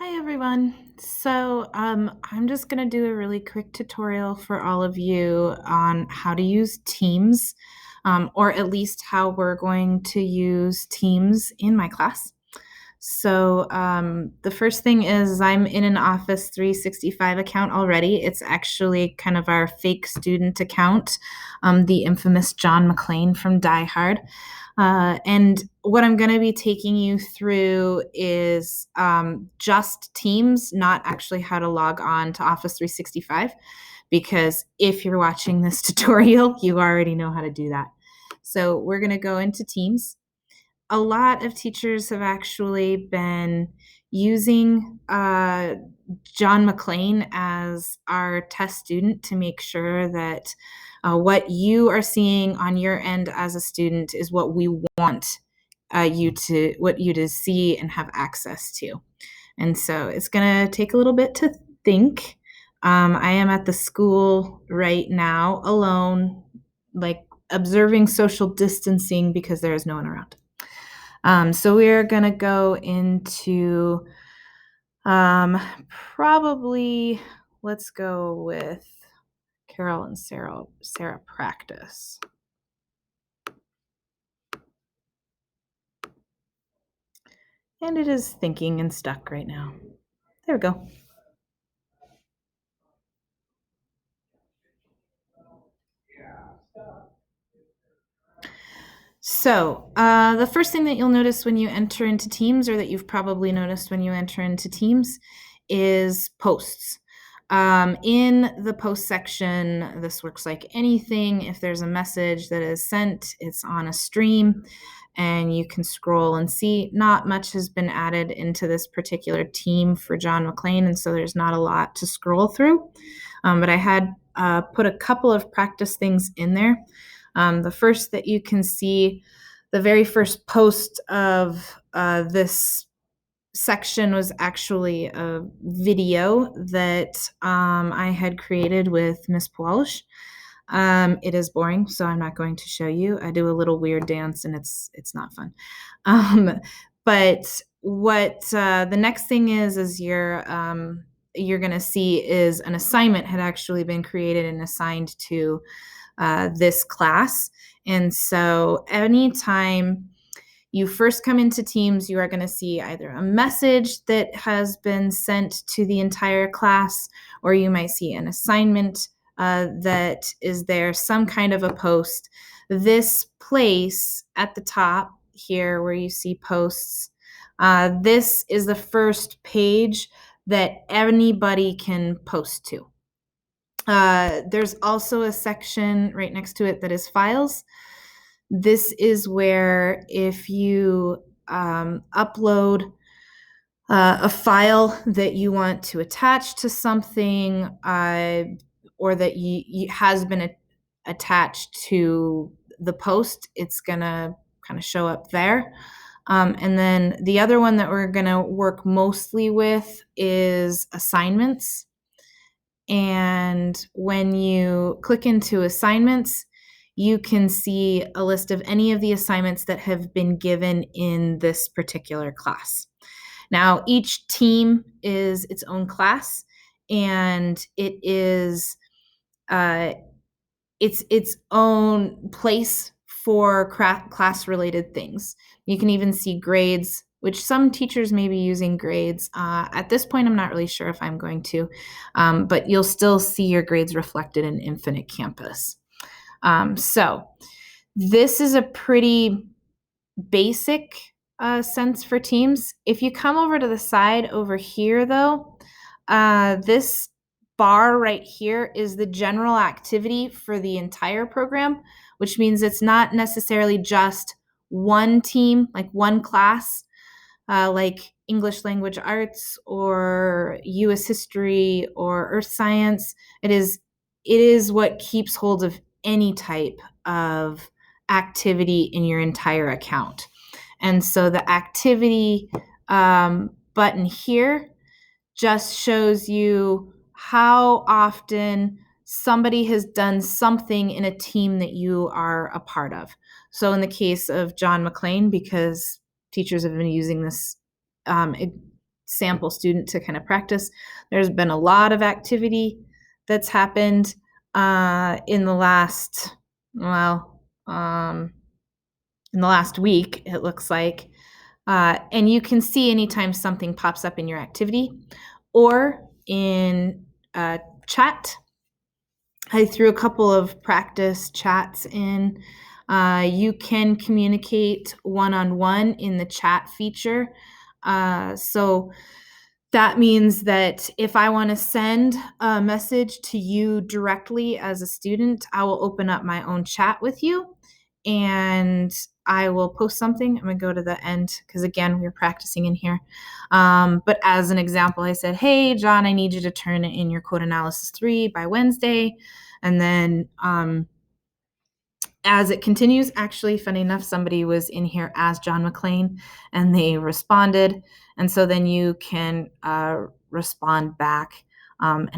Hi everyone. I'm just going to do a really quick tutorial for all of you on how to use Teams, or at least how we're going to use Teams in my class. The first thing is I'm in an Office 365 account already. It's actually kind of our fake student account, the infamous John McClane from Die Hard. And what I'm going to be taking you through is just Teams, not actually how to log on to Office 365, because if you're watching this tutorial, you already know how to do that. So we're going to go into Teams. A lot of teachers have actually been using John McClane as our test student to make sure that what you are seeing on your end as a student is what we want you to see and have access to. And so it's going to take a little bit to think. I am at the school right now alone, like observing social distancing because there is no one around. So we're going to go into probably, let's go with Carol and Sarah practice. And it is thinking and stuck right now. There we go. So the first thing that you'll notice when you enter into Teams, or that you've probably noticed when you enter into Teams, is posts. In the post section, this works like anything. If there's a message that is sent, it's on a stream, and you can scroll and see. Not much has been added into this particular team for John McClane, and so there's not a lot to scroll through. But I had put a couple of practice things in there. The first that you can see, the very first post of this section was actually a video that I had created with Miss Pawlish. It is boring, so I'm not going to show you. I do a little weird dance, and it's not fun. But what the next thing is you're going to see is an assignment had actually been created and assigned to this class. And so anytime you first come into Teams, you are going to see either a message that has been sent to the entire class, or you might see an assignment that is there, some kind of a post. This place at the top here where you see posts, this is the first page that anybody can post to. There's also a section right next to it that is files. This is where if you upload a file that you want to attach to something, or that has been attached to the post, it's going to kind of show up there. And then the other one that we're going to work mostly with is assignments. And when you click into assignments, you can see a list of any of the assignments that have been given in this particular class. Now, each team is its own class, and it is its own place for class-related things. You can even see grades, which some teachers may be using grades. At this point, I'm not really sure if I'm going to, but you'll still see your grades reflected in Infinite Campus. So this is a pretty basic sense for Teams. If you come over to the side over here, though, this bar right here is the general activity for the entire program, which means it's not necessarily just one team, like one class, like English Language Arts or US History or Earth Science. It is what keeps hold of any type of activity in your entire account. And so the activity button here just shows you how often somebody has done something in a team that you are a part of. So in the case of John McClane, because teachers have been using this sample student to kind of practice. There's been a lot of activity that's happened in the last, in the last week, it looks like. And you can see anytime something pops up in your activity or in chat. I threw a couple of practice chats in. You can communicate one-on-one in the chat feature. So that means that if I want to send a message to you directly as a student, I will open up my own chat with you and I will post something. I'm going to go to the end because, again, we're practicing in here. But as an example, I said, hey, John, I need you to turn in your code analysis 3 by Wednesday. And then as it continues, actually, funny enough, somebody was in here as John McLean and they responded. And so then you can respond back. And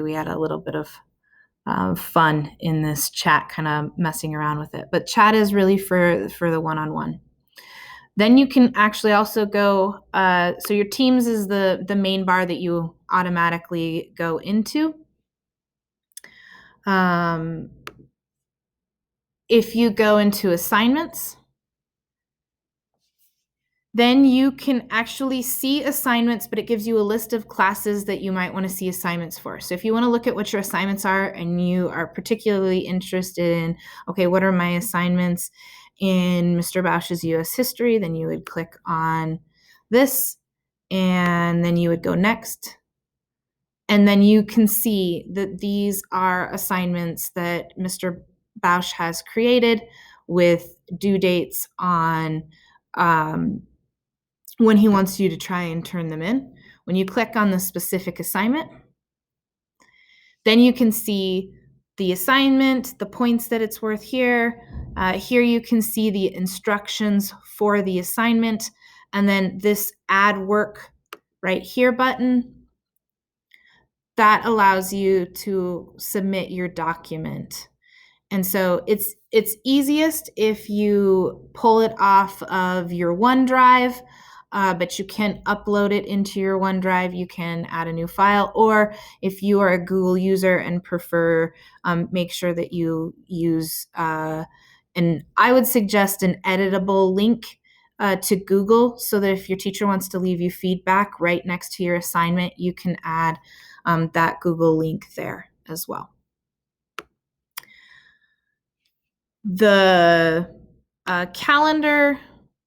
we had a little bit of fun in this chat, kind of messing around with it. But chat is really for the one-on-one. Then you can actually also go, so your Teams is the main bar that you automatically go into. If you go into assignments, then you can actually see assignments, but it gives you a list of classes that you might want to see assignments for. So if you want to look at what your assignments are and you are particularly interested in, okay, what are my assignments in Mr. Bausch's U.S. history, then you would click on this and then you would go next. And then you can see that these are assignments that Mr. Bausch has created with due dates on when he wants you to try and turn them in. When you click on the specific assignment, then you can see the assignment, the points that it's worth here. Here you can see the instructions for the assignment, and then this add work right here button, that allows you to submit your document. And so it's easiest if you pull it off of your OneDrive, but you can upload it into your OneDrive. You can add a new file, or if you are a Google user and prefer, make sure that you use, and I would suggest an editable link to Google, so that if your teacher wants to leave you feedback right next to your assignment, you can add that Google link there as well. The calendar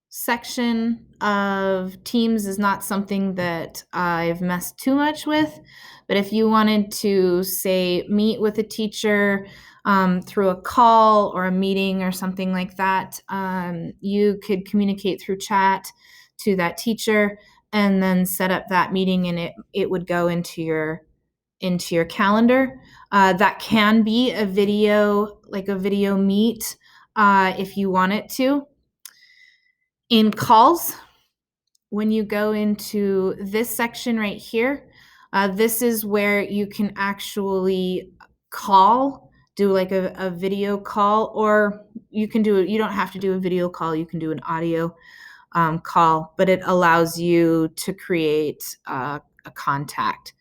section of Teams is not something that I've messed too much with, but if you wanted to, say, meet with a teacher through a call or a meeting or something like that, you could communicate through chat to that teacher and then set up that meeting, and it would go into your calendar. That can be a video, like a video meet, if you want it to. In calls, when you go into this section right here, this is where you can actually do like a video call, or you can do it. You don't have to do a video call. You can do an audio call, but it allows you to create a contact.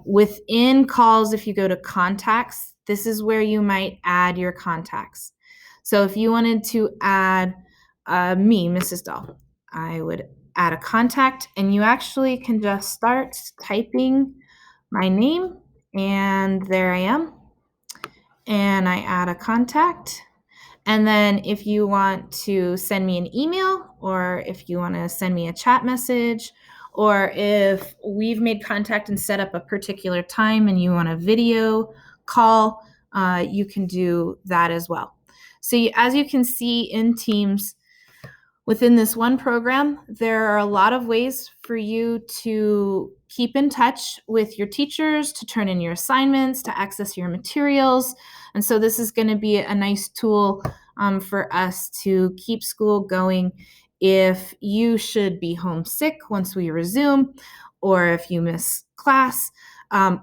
Within calls, if you go to contacts, this is where you might add your contacts. So if you wanted to add me, Mrs. Dahl, I would add a contact, and you actually can just start typing my name, and there I am. And I add a contact. And then if you want to send me an email, or if you want to send me a chat message, or if we've made contact and set up a particular time and you want a video call, you can do that as well. So as you can see in Teams, within this one program, there are a lot of ways for you to keep in touch with your teachers, to turn in your assignments, to access your materials. And so this is going to be a nice tool for us to keep school going if you should be homesick once we resume, or if you miss class,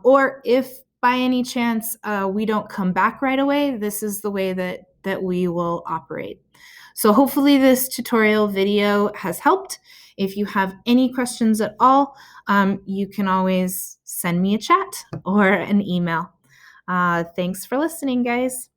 or if by any chance we don't come back right away. This is the way that we will operate. So hopefully this tutorial video has helped. If you have any questions at all, you can always send me a chat or an email. Thanks for listening, guys.